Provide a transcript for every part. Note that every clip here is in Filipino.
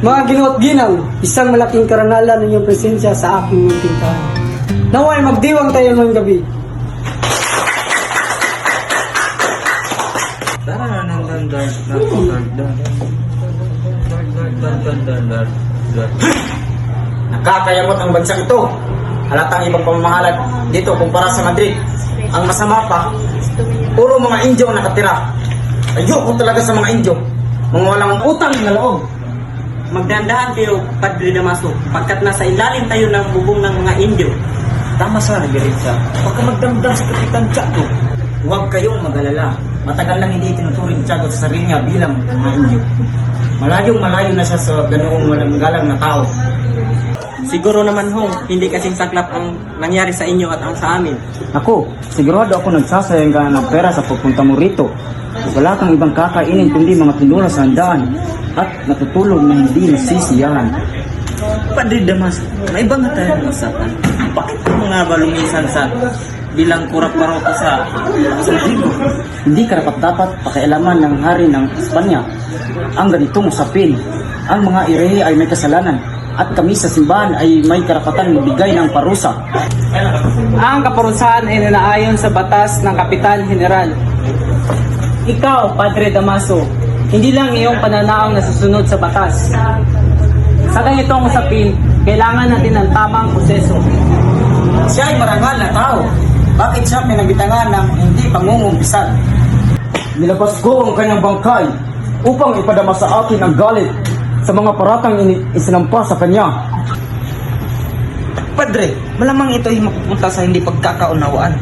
Mga Ginoo at Ginang, isang malaking karangalan ng iyong presensya sa aking munting tahanan. Naway magdiwang tayo ngayong gabi. Nakakayamot ang bansang ito. Halatang ibang pamamahalan dito kumpara sa Madrid. Ang masama pa, puro mga Indio ang nakatira. Ayoko talaga sa mga Indio. Mga walang utang na loob. Magdandahan kayo, Padre Damaso, pagkat nasa ilalim tayo ng bubong ng mga Indio. Tama sa Reverencia. Huwag ka magdamdam sa Kapitan Tiago. Huwag kayong mag-alala. Matagal lang hindi tinuturing ni Tiago sa sarili niya bilang mga Indio. Malayong-malayo na siya sa ganoong walang galang na tao. Siguro naman ho, hindi kasing saklap ang nangyari sa inyo at ang sa amin. Ako, sigurado ako nagsasayang ka ng pera sa pagpunta mo rito. Wala kang ibang kakainin kundi mga tindura sa handaan at natutulog na hindi nasisiyahan. Padre Damaso, may iba nga tayo ng usapan. Bakit ko mga balumisan sa bilang kurap-paroto sa libo? Hindi karapat-dapat pakialaman ng hari ng Espanya ang ganitong usapin. Ang mga irehe ay may kasalanan at kami sa simbahan ay may karapatan magbigay ng parusa. Ang kaparusahan ay nanaayon sa batas ng Kapitan General. Ikaw, Padre Damaso, hindi lang iyong pananaw na susunod sa batas. Sa ganitong usapin, kailangan natin ng tamang proseso. Siya ay marangal na tao. Bakit siya pinabitangan ng hindi pangungumpisan? Nilabas ko ang kanyang bangkay upang ipadama sa akin ang galit sa mga paratang isinampa sa kanya. Padre, malamang ito ay mapupunta sa hindi pagkakaunawaan.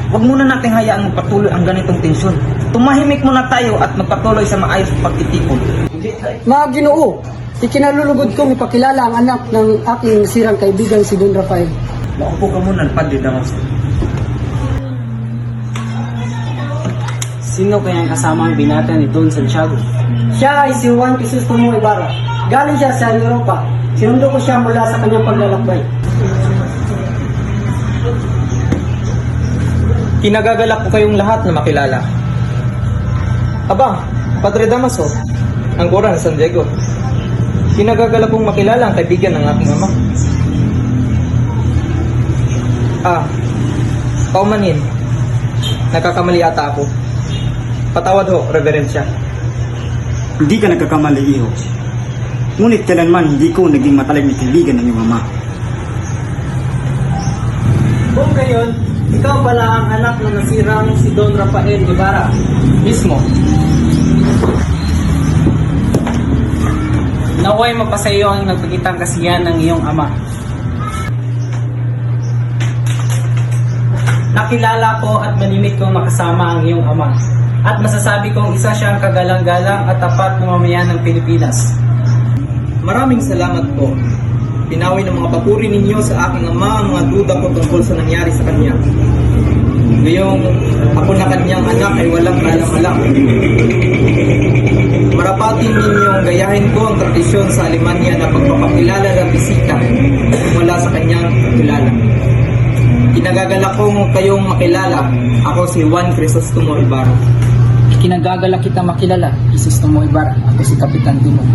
Huwag muna nating hayaang magpatuloy ang ganitong tensyon. Tumahimik muna tayo at magpatuloy sa maayos pagtitipon. Mga Ginoo, ikinalulugod kong ipakilala ang anak ng aking nasirang kaibigan si Don Rafael. Maupo ka muna, Padre Damaso. Sino kayang kasama ang binata ni Don Santiago? Siya ay si Juan Crisostomo Ibarra. Galing siya sa Europa. Sinundo ko siya mula sa kanyang paglalakbay. Kinagagalak ko kayong lahat na makilala. Aba, Padre Damaso, ang kura ng San Diego. Kinagagalak kong makilala ang kaibigan ng aking ama. Paumanin. Nagkakamali ata ako. Patawad ho, Reverencia. Hindi ka nagkakamali, iho. Ngunit kailanman hindi ko naging matalag na kaibigan ng iyong ama. Kung gayon, ikaw pala ang anak ng nasirang si Don Rafael Ibarra. Mismo. Naway mapasayo ang nagpagitang kasiyahan ng iyong ama. Nakilala ko at manimik kong makasama ang iyong ama. At masasabi kong isa siyang kagalang-galang at tapat na mamayan ng Pilipinas. Maraming salamat po. Pinawi ng mga papuri ninyo sa aking ama ang mga duda ko tungkol sa nangyari sa kanya. Ngayong ako na kanyang anak ay walang alam-alam. Marapatin ninyong gayahin ko ang tradisyon sa Alemanya na pagpapakilala ng bisita mula sa kanyang kilala. Kinagagalak kong kayong makilala. Ako si Juan Crisostomo Ibarra. Kinagagalak kita makilala, Crisostomo Ibarra. Ako si Kapitan Timon.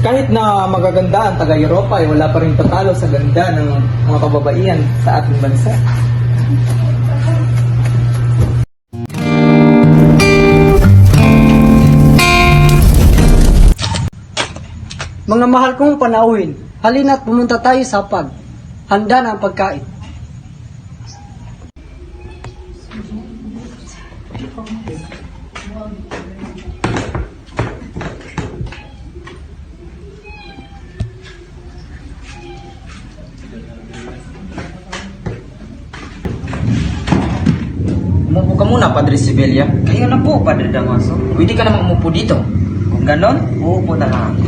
Kahit na magaganda ang taga-Europa ay wala pa rin tatalo sa ganda ng mga kababaihan sa ating bansa. Mga mahal kong panauhin, halina't pumunta tayo sa pub. Handa na ang pagkain. Umupo ka muna, Padre Sibelia. Kayo na po, Padre Damaso. Pwede ka namang umupo dito. Kung ganon, uupo na lang ako.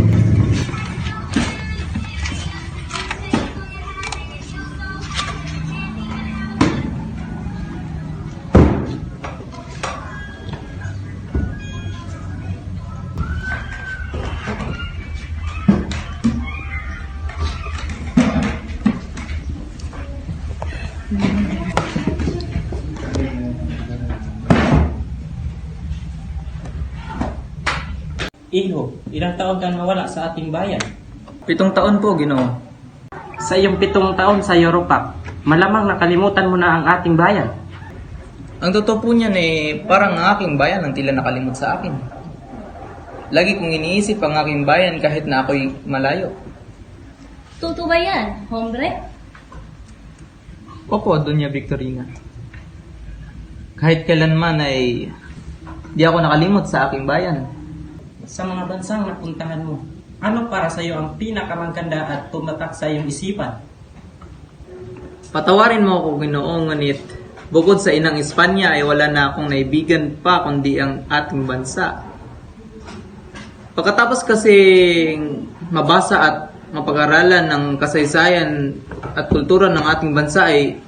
Iho, ilang taon kang nawala sa ating bayan? 7 taon po, Ginoo. Sa iyong 7 taon sa Europa, malamang nakalimutan mo na ang ating bayan. Ang totoo po niyan parang ang aking bayan ang tila nakalimot sa akin. Lagi kong iniisip ang aking bayan kahit na ako'y malayo. Totoo ba yan, hombre? Opo, Doña Victorina. Kahit kailanman ay di ako nakalimot sa aking bayan. Sa mga bansang napuntahan mo, ano para sa iyo ang pinakamaganda at tumatak sa iyong isipan? Patawarin mo ako, Ginoo, ngunit bukod sa inang Espanya ay wala na akong naibigan pa kundi ang ating bansa. Pagkatapos kasi mabasa at mapag-aralan ng kasaysayan at kultura ng ating bansa ay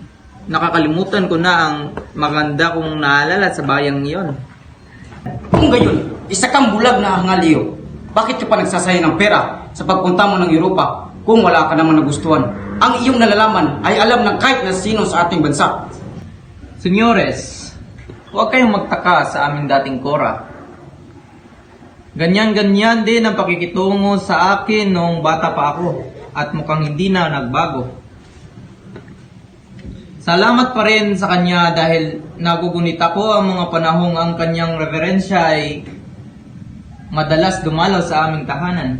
nakakalimutan ko na ang maganda kong naalala sa bayang iyon. Kung gayon, isa kang bulag na hangaliyo. Bakit ka pa nagsasayang ng pera sa pagpunta mo ng Europa kung wala ka naman nagustuhan? Ang iyong nalalaman ay alam ng kahit na sino sa ating bansa. Senyores, huwag kayong magtaka sa aming dating kora. Ganyan-ganyan din ang pakikitungo sa akin noong bata pa ako at mukhang hindi na nagbago. Salamat pa rin sa kanya dahil nagugunit ako ang mga panahong ang kanyang reverensya ay madalas dumalo sa aming tahanan.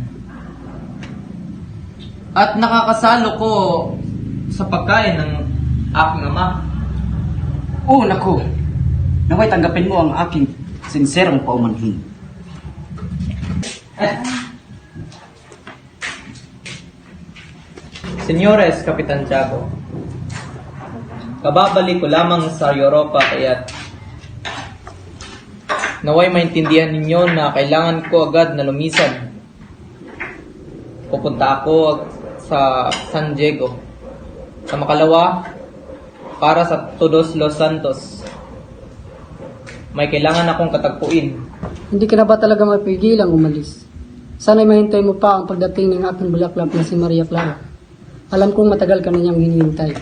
At nakakasalo ko sa pagkain ng aking ama. Oo, naku. Naway tanggapin mo ang aking sinserong paumanhin. Senyores, Kapitan Tiago, kababalik ko lamang sa Europa kaya't naway maintindihan ninyo na kailangan ko agad na lumisan. Pupunta ako sa San Diego. Sa makalawa, para sa Todos Los Santos. May kailangan akong katagpuin. Hindi ka na ba talaga mapigilang umalis? Sana'y mahintay mo pa ang pagdating ng aking bulaklak na si Maria Clara. Alam kong matagal ka na niyang hinihintay.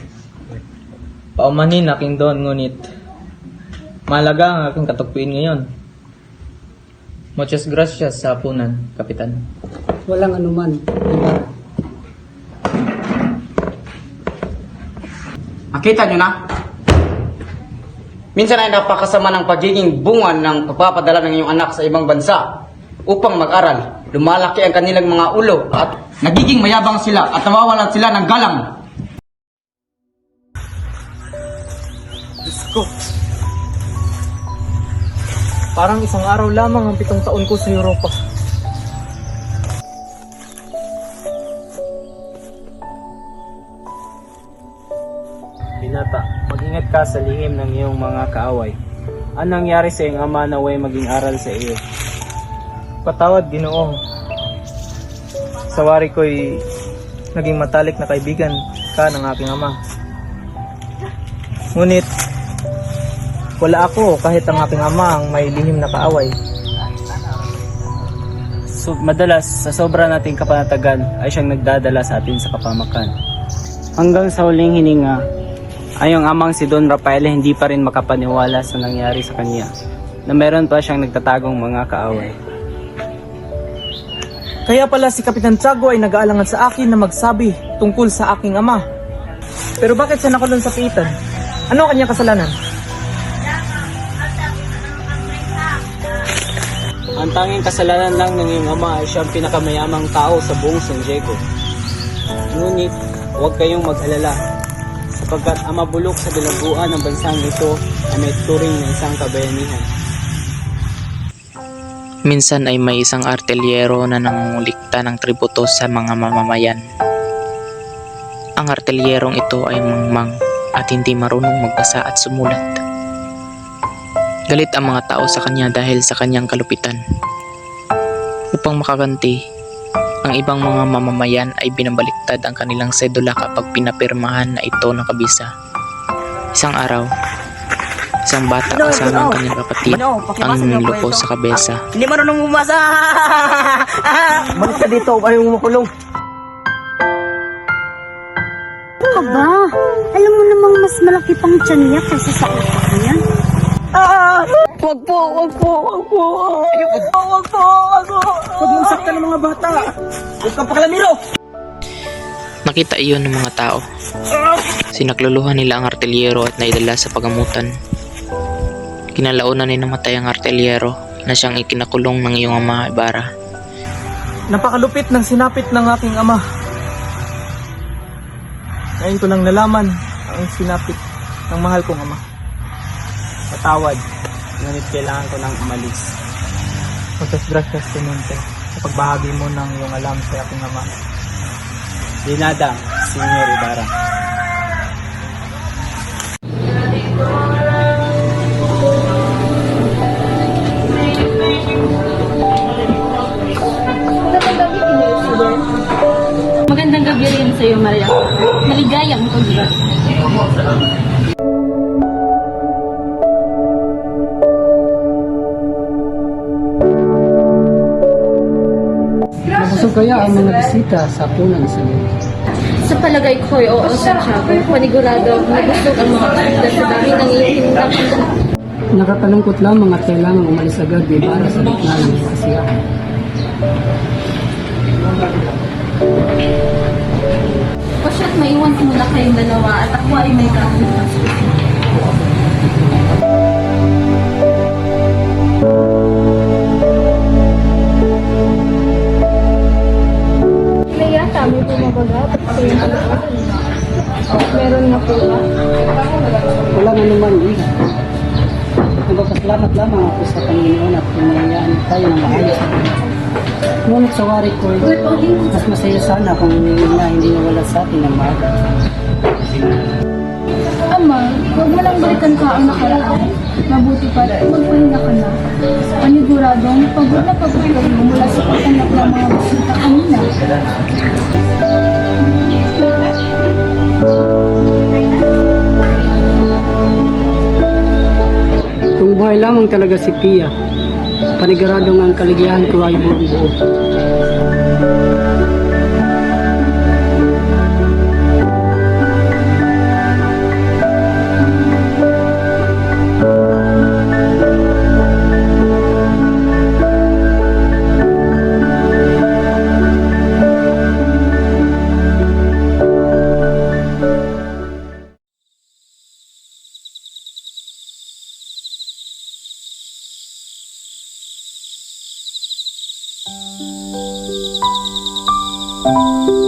Paumanin aking doon, ngunit mahalaga ang aking katagpuin ngayon. Muchas gracias sa hapunan, Kapitan. Walang anuman, Ibarra. Makita nyo na? Minsan ay napakasama ng pagiging bunga ng pagpapadala ng iyong anak sa ibang bansa upang mag-aral. Lumalaki ang kanilang mga ulo at nagiging mayabang sila at nawawalan sila ng galang. Diyos ko. Parang isang araw lamang ang 7 taon ko sa Europa. Binata, mag-ingat ka sa lihim ng iyong mga kaaway. Anong nangyari sa iyong ama na way maging aral sa iyo? Patawad, Ginoo. Sa wari ko'y naging matalik na kaibigan ka ng aking ama. Ngunit, wala ako kahit ang aking ama ang may lihim na kaaway. So, madalas, sa sobra nating kapanatagan ay siyang nagdadala sa atin sa kapamakan. Hanggang sa huling hininga, ay ang amang si Don Rafael hindi pa rin makapaniwala sa nangyari sa kanya, na meron pa siyang nagtatagong mga kaaway. Kaya pala si Kapitan Tiago ay nag-aalangan sa akin na magsabi tungkol sa aking ama. Pero bakit siya nakulong sa piitan? Ano ang kanyang kasalanan? Ang tanging kasalanan lang ng iyong ama ay siyang pinakamayamang tao sa buong San Diego. Ngunit, huwag kayong mag-alala, sapagkat ang mabulok sa bilangguan ng bansang ito ay may turing na isang kabayanihan. Minsan ay may isang artelyero na nangungulikta ng tributo sa mga mamamayan. Ang artelyerong ito ay mangmang at hindi marunong magbasa at sumulat. Galit ang mga tao sa kanya dahil sa kanyang kalupitan. Upang makaganti, ang ibang mga mamamayan ay binabaliktad ang kanilang sedula kapag pinapirmahan na ito ng kabisa. Isang araw, isang bata kasama ang kanyang kapatid ang nilupo sa kabesa. Hindi marunong bumasa! Balik ka dito, ayaw mo makulong. Aba, alam mo namang mas malaki pang tiyan niya kaysa sa utak niya. Huwag mong saktan ng mga bata. Huwag kang pakalamiro. Nakita iyon ng mga tao. Sinakluluhan nila ang artelyero at naidala sa pagamutan. Kinalaunan ni namatay ang artelyero na siyang ikinakulong ng iyong ama Ibarra. Napakalupit ng sinapit ng aking ama. Ngayon ko nang nalaman ang sinapit ng mahal kong ama. Patawad, ngunit kailangan ko nang umalis. Muchas gracias, Teniente, sa pagbahagi mo ng iyong alam sa aking ama. Di nada, Senyor Ibarra. Magandang gabi rin sa iyo, Maria. Maligayang pagbigat. Nabusog kaya ang mga bisita sa punan sa iyo. Sa palagay ko'y oo, Santiago. Panigurado, nabusog ang mga kanda sa dami ng iyong hindang. Nakakalungkot lamang at kailangan umalis agad para sa gitna ng kasiyahan. Pasya't maiwan ko muna kayong dalawa at ako ay may kakulitan. Kaya kami pumabagat sa iyong pagkakas. Meron na po ba? Wala na naman eh. Nagpapasalamat lamang ako sa Panginoon at pinayaan tayo ng maayos. Ngunit sa wari ko, mas masaya sana kung hindi nawala sa atin ang maaga. Ama, huwag mo lang balikan ka ang nakaraan. Mabuti pa, magpahinga ka na. Paniguradong pagod na pagod kayo mula sa pagtanggap ng mga bisita kanina. Kung buhay lamang talaga si Pia, paniguradong ang kaligayahan ko ay buong buo. Thank you.